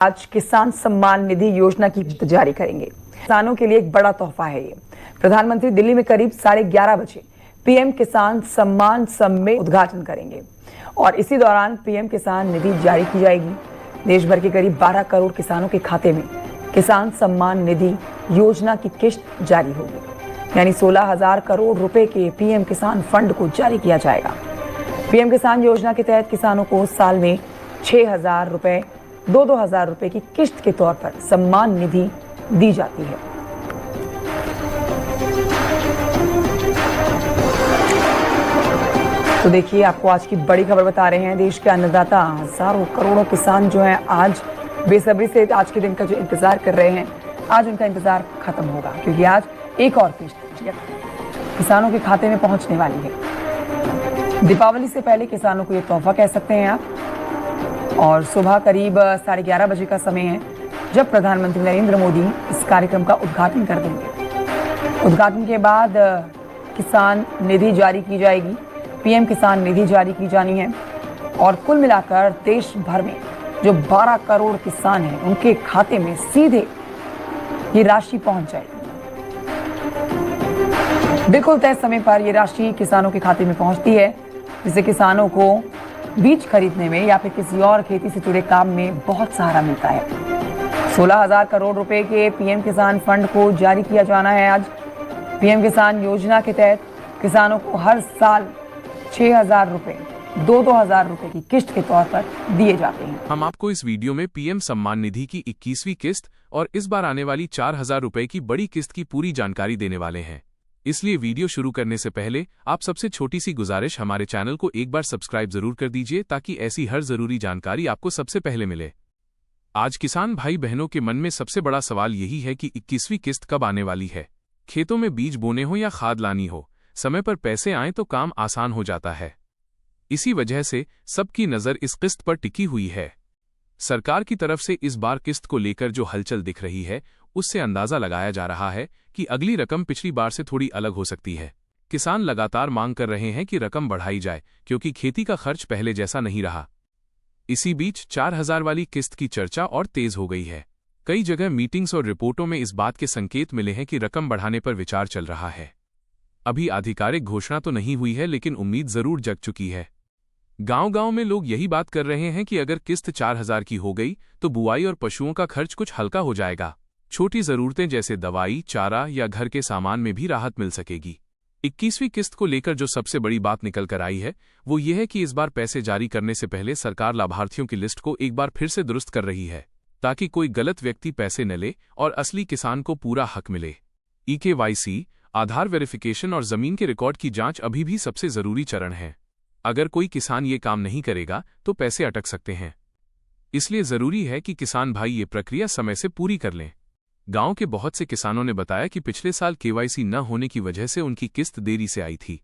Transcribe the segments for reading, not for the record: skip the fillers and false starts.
आज किसान सम्मान निधि योजना की जारी करेंगे। किसानों के लिए एक बड़ा तोहफा है ये। प्रधानमंत्री दिल्ली में करीब 11:30 बजे पीएम किसान सम्मान सम में उद्घाटन करेंगे और इसी दौरान पीएम किसान निधि जारी की जाएगी। देश भर के करीब 12 करोड़ किसानों के खाते में किसान सम्मान निधि योजना की किश्त जारी होगी, यानी 16,000 करोड़ रुपए के पीएम किसान फंड को जारी किया जाएगा। पीएम किसान योजना के तहत किसानों को साल में 6,000 रुपए 2,000 रुपए की किश्त के तौर पर सम्मान निधि दी जाती है। तो देखिए, आपको आज की बड़ी खबर बता रहे हैं। देश के अन्नदाता हजारों करोड़ों किसान जो हैं आज बेसब्री से आज के दिन का जो इंतजार कर रहे हैं, आज उनका इंतजार खत्म होगा, क्योंकि आज एक और किश्त किसानों के खाते में पहुंचने वाली है। दीपावली से पहले किसानों को ये तोहफा कह सकते हैं आप। और सुबह करीब 11:30 बजे का समय है जब प्रधानमंत्री नरेंद्र मोदी इस कार्यक्रम का उद्घाटन कर देंगे। उद्घाटन के बाद किसान निधि जारी की जाएगी, पीएम किसान निधि जारी की जानी है और कुल मिलाकर देश भर में जो 12 करोड़ किसान हैं उनके खाते में सीधे ये राशि पहुंच जाएगी। बिल्कुल तय समय पर ये राशि किसानों के खाते में पहुंचती है, जिससे किसानों को बीज खरीदने में या फिर किसी और खेती से जुड़े काम में बहुत सहारा मिलता है। 16,000 करोड़ रुपए के पीएम किसान फंड को जारी किया जाना है आज। पीएम किसान योजना के तहत किसानों को हर साल 6,000 रुपए 2,000 रुपए की किश्त के तौर पर दिए जाते हैं। हम आपको इस वीडियो में पीएम सम्मान निधि की 21वीं किस्त और इस बार आने वाली 4,000 रुपए की बड़ी किस्त की पूरी जानकारी देने वाले हैं। इसलिए वीडियो शुरू करने से पहले आप सबसे छोटी सी गुजारिश, हमारे चैनल को एक बार सब्सक्राइब जरूर कर दीजिए ताकि ऐसी हर जरूरी जानकारी आपको सबसे पहले मिले। आज किसान भाई बहनों के मन में सबसे बड़ा सवाल यही है कि 21वीं किस्त कब आने वाली है। खेतों में बीज बोने हो या खाद लानी हो, समय पर पैसे आए तो काम आसान हो जाता है। इसी वजह से सबकी नजर इस किस्त पर टिकी हुई है। सरकार की तरफ से इस बार किस्त को लेकर जो हलचल दिख रही है, उससे अंदाजा लगाया जा रहा है कि अगली रकम पिछली बार से थोड़ी अलग हो सकती है। किसान लगातार मांग कर रहे हैं कि रकम बढ़ाई जाए, क्योंकि खेती का खर्च पहले जैसा नहीं रहा। इसी बीच 4,000 वाली किस्त की चर्चा और तेज हो गई है। कई जगह मीटिंग्स और रिपोर्टों में इस बात के संकेत मिले हैं कि रकम बढ़ाने पर विचार चल रहा है। अभी आधिकारिक घोषणा तो नहीं हुई है, लेकिन उम्मीद जरूर जग चुकी है। गांव-गांव में लोग यही बात कर रहे हैं कि अगर किस्त 4,000 की हो गई तो बुआई और पशुओं का खर्च कुछ हल्का हो जाएगा। छोटी जरूरतें जैसे दवाई, चारा या घर के सामान में भी राहत मिल सकेगी। 21वीं किस्त को लेकर जो सबसे बड़ी बात निकल कर आई है, वो ये है कि इस बार पैसे जारी करने से पहले सरकार लाभार्थियों की लिस्ट को एक बार फिर से दुरुस्त कर रही है, ताकि कोई गलत व्यक्ति पैसे न ले और असली किसान को पूरा हक मिले। EKYC, आधार वेरिफिकेशन और जमीन के रिकॉर्ड की जांच अभी भी सबसे जरूरी चरण है। अगर कोई किसान ये काम नहीं करेगा तो पैसे अटक सकते हैं। इसलिए जरूरी है कि किसान भाई ये प्रक्रिया समय से पूरी कर लें। गांव के बहुत से किसानों ने बताया कि पिछले साल KYC न होने की वजह से उनकी किस्त देरी से आई थी।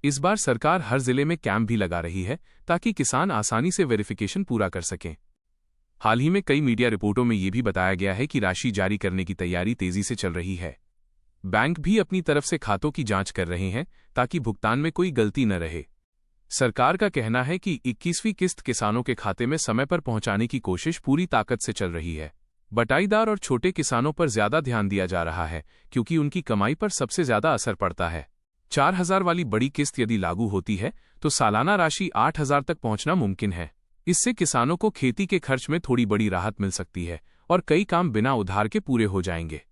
इस बार सरकार हर जिले में कैंप भी लगा रही है ताकि किसान आसानी से वेरिफिकेशन पूरा कर सकें। हाल ही में कई मीडिया रिपोर्टों में ये भी बताया गया है कि राशि जारी करने की तैयारी तेजी से चल रही है। बैंक भी अपनी तरफ से खातों की जांच कर रहे हैं ताकि भुगतान में कोई गलती न रहे। सरकार का कहना है कि 21वीं किस्त किसानों के खाते में समय पर पहुंचाने की कोशिश पूरी ताकत से चल रही है। बटाईदार और छोटे किसानों पर ज्यादा ध्यान दिया जा रहा है, क्योंकि उनकी कमाई पर सबसे ज्यादा असर पड़ता है। 4,000 वाली बड़ी किस्त यदि लागू होती है तो सालाना राशि 8,000 तक पहुंचना मुमकिन है। इससे किसानों को खेती के खर्च में थोड़ी बड़ी राहत मिल सकती है और कई काम बिना उधार के पूरे हो जाएंगे।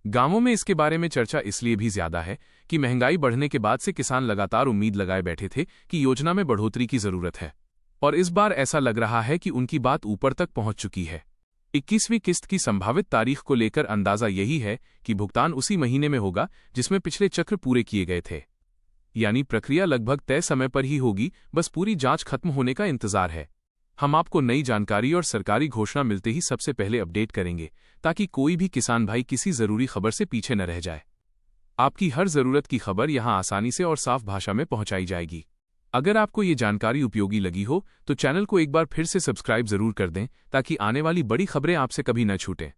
गांवों में इसके बारे में चर्चा इसलिए भी ज्यादा है कि महंगाई बढ़ने के बाद से किसान लगातार उम्मीद लगाए बैठे थे कि योजना में बढ़ोतरी की जरूरत है, और इस बार ऐसा लग रहा है कि उनकी बात ऊपर तक पहुंच चुकी है। 21वीं किस्त की संभावित तारीख को लेकर अंदाजा यही है कि भुगतान उसी महीने में होगा जिसमें पिछले चक्र पूरे किए गए थे, यानी प्रक्रिया लगभग तय समय पर ही होगी। बस पूरी जांच खत्म होने का इंतजार है। हम आपको नई जानकारी और सरकारी घोषणा मिलते ही सबसे पहले अपडेट करेंगे, ताकि कोई भी किसान भाई किसी जरूरी खबर से पीछे न रह जाए। आपकी हर जरूरत की खबर यहां आसानी से और साफ भाषा में पहुंचाई जाएगी। अगर आपको ये जानकारी उपयोगी लगी हो तो चैनल को एक बार फिर से सब्सक्राइब जरूर कर दें, ताकि आने वाली बड़ी खबरें आपसे कभी न छूटें।